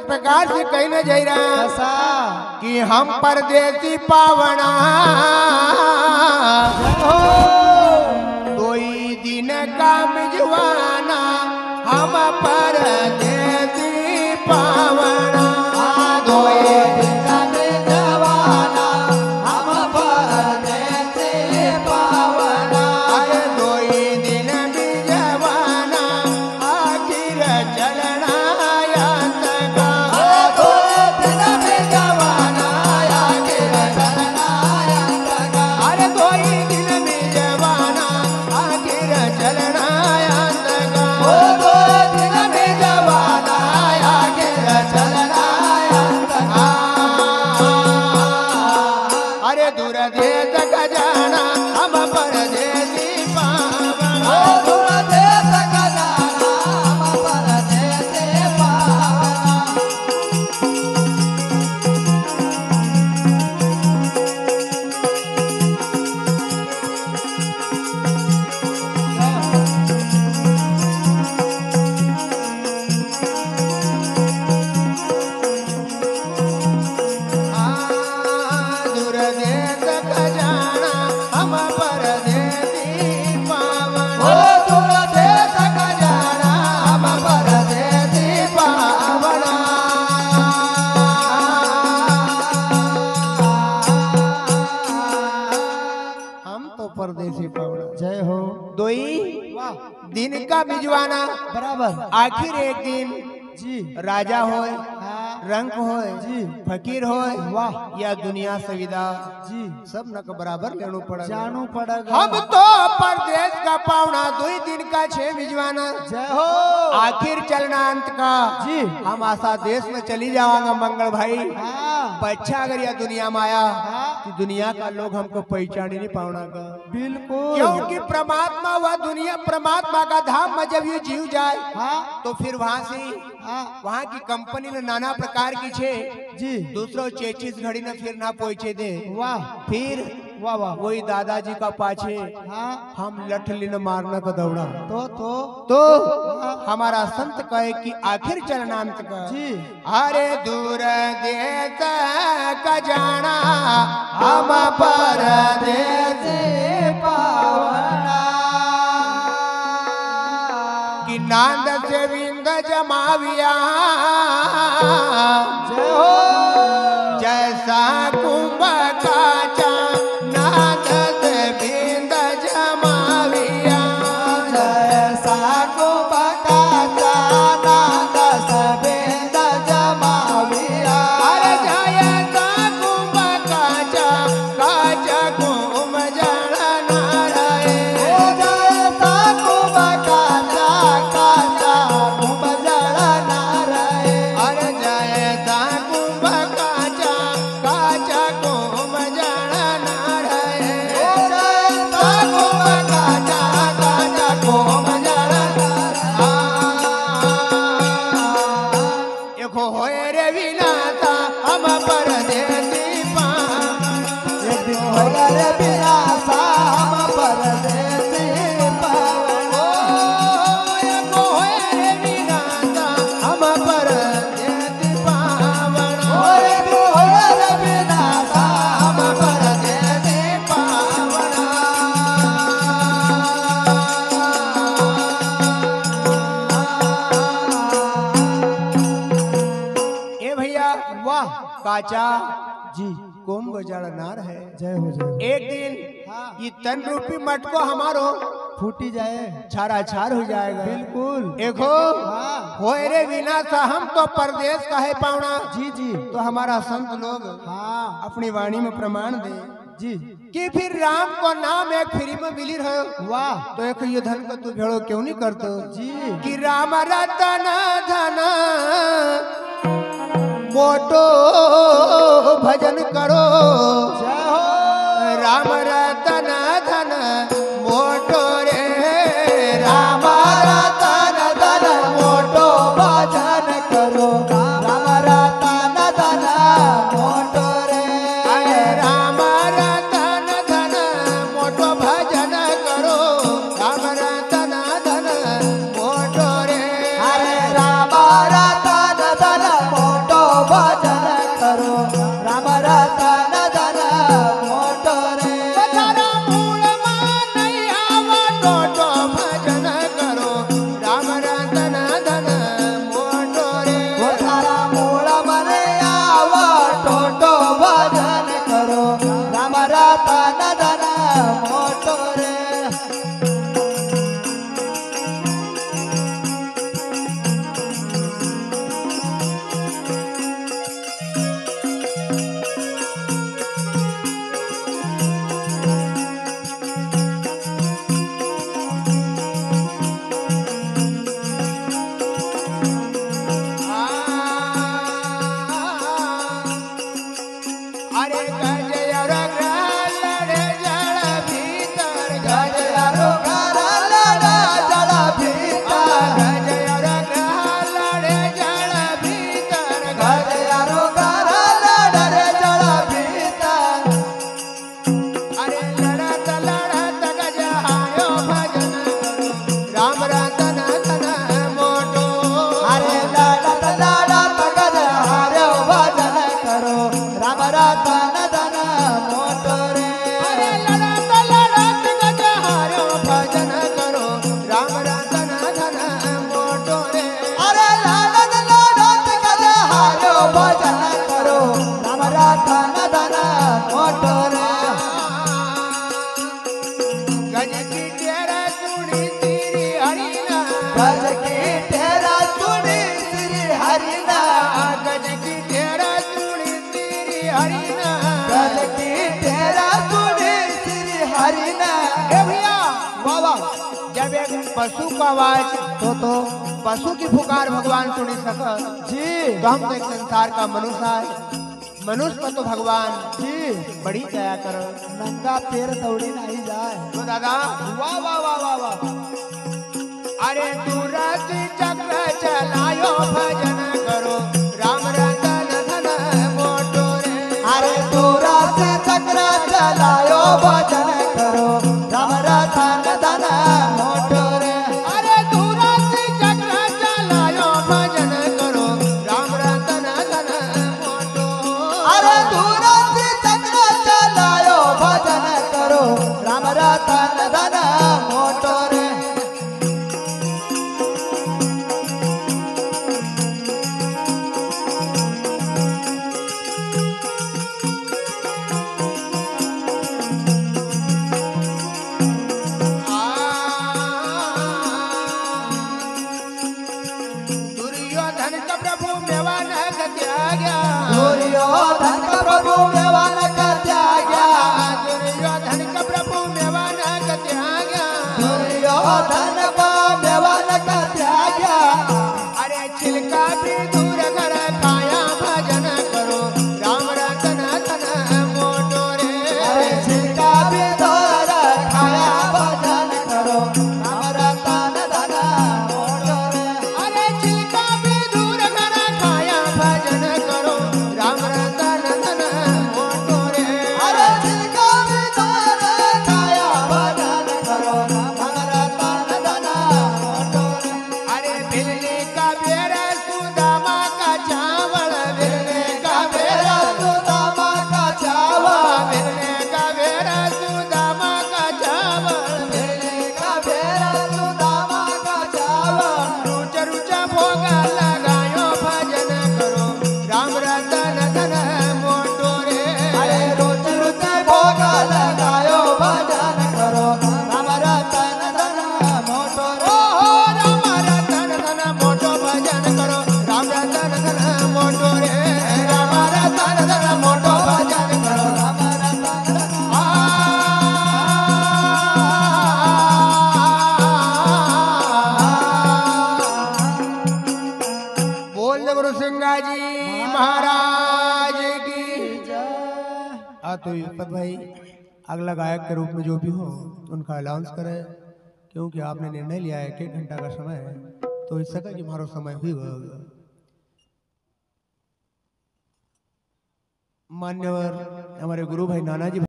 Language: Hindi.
प्रकार से कहने जा रहा ऐसा कि हम परदेसी पावना कोई दिन का मिजवाना हम परदेसी पावना परदेसी पावड़ा जय हो दोई दिन का बिजवाना बराबर आखिर एक दिन जी राजा होए हाँ रंक होए जी फकीर होए वाह या दुनिया सविदा जी सब न बराबर लेना पड़ेगा जानू पड़ेगा हम तो परदेश का पावना 2 दिन का 6 बिजवाना जय हो आखिर चलना अंत का जी हम आशा देश में चली जावांगा मंगल भाई हाँ बच्चा अगर यह दुनिया में आया हाँ कि दुनिया का लोग हमको पहचान ही नहीं पावना का बिल्कुल क्योंकि परमात्मा वह दुनिया परमात्मा का धाम में जब ये जीव जाए हाँ तो फिर वहाँ से हाँ वहाँ की कंपनी ने नाना प्रकार की छे जी दूसरों 33 घड़ी ने फिर ना पहुँचे दे वाह फिर वाह वाह वही दादाजी का पाछे हाँ हम लठलिन मारने का दौड़ा तो हमारा संत कहे कि आखिर चलनांत का जी अरे दूर देश का जाना हम परदेश पावना कि नांद से विंद जमाविया जय हो जैसा कुंभ काचा नांद से विंद जमाविया जैसा कुंभ काचा नांद से विंद जमाविया अरे जैसा कुंभ काचा काचा कुंभ जड़ा नाराय जैसा कुंभ काचा काचा कुंभ जड़ा नाराय अरे जैसा कुंभ काचा काचा कुंभ जड़ा नाराय जैसा कुंभ काचा काचा कुंभ जड़ा देखो होए रे विनाता हम परदेसी एक दिन होगा रे विनाशा हम परदेसी पावना देखो होए रे विनाता हम परदेसी पावना एक दिन होगा रे विनाशा हम परदेसी पावना ए भैया वाह काचा जी कुंभ जड़ नार है जय हो जय हो। एक दिन हाँ ये तन रूपी मट को हमारो फूटी जाए छारा छार हो जाएगा बिल्कुल देखो हाँ होए रे विनाशा हम तो परदेश का है पावना जी जी तो हमारा संत लोग हाँ अपनी वाणी में प्रमाण दे जी कि फिर राम को नाम एक फ्री में मिली रहो वाह तो एक ये धन को तू भेड़ो क्यों नहीं करतो जी कि राम रतन धन मोटो भजन करो जय हो राम रतन धन मोटो रे राम रतन धन मोटो भजन करो राम रतन धन मोटो रे अरे राम रतन धन मोटो भजन करो राम रतन धन मोटो रे अरे राम रतन धन मोटो हरि ने कल की तेरा सुनी श्री हरि ने। ए भैया बाबा जब एक पशु का आवाज तो पशु की पुकार भगवान सुनी सकत जी। तो हम तो एक संसार का मनुष्य है, मनुष्य पर तो भगवान जी बड़ी दया करो। नंगा पैर दौड़ी नहीं जाए। तो दादा वाह वाह वाह वाह वाह। अरे दूरत चक्र चलायो भजन करो राम रतन धन मोटो रे। अरे दूरा से चक्र चलायो भजन करो राम रतन धन मोटो रे। अरे दूरत चक्र चलायो भजन करो राम रतन धन मोटो। अरे दूरा से चक्र चलायो भजन करो राम रतन धन मोटो रे। दुर्योधन का प्रभु मेवान का त्याग्या। दुर्योधन का प्रभु मेवान का त्याग्या। दुर्योधन का प्रभु मेवान का त्याग्या। दुर्योधन का मेवान का त्याग्या। अरे छिलका भी दूर कर खाया भजन करो राम रतन धन मोटो रे। अरे छिलका भी दूर खाया भजन करो राम रतन धन मोटो रे। अरे छिलका भी दूर कर खाया भजन करो राम रतन धन मोटो रे। अरे छिलका भी दूर खाया भजन करो राम रतन धन मोटो रे। अरे भिलने का बेरा सुदामा का चावल भिलने का बेरा सुदामा का चावल। भिलने का बेरा सुदामा का चावल। भेड़े का भेड़ा सुदामा का चावल। रुच रुच भोग लगायो भजन करो राम रतन धन मोटो रे। अरे रोज रोज भोग लगायो भजन करो राम रतन धन मोटो रे। ओ राम रतन धन मोटो भजन करो राम रतन धन मोटो रे। राम रतन धन मोटो भजन करो राम रतन धन। बोल गुरु सिंगा जी महाराज की। तो युगपत भाई अगला गायक के रूप में जो भी हो उनका अनाउंस करें, क्योंकि आपने निर्णय लिया है कि 1 घंटा का समय है तो इस सका कि हमारा समय हुई होगा। मान्यवर हमारे गुरु भाई नाना जी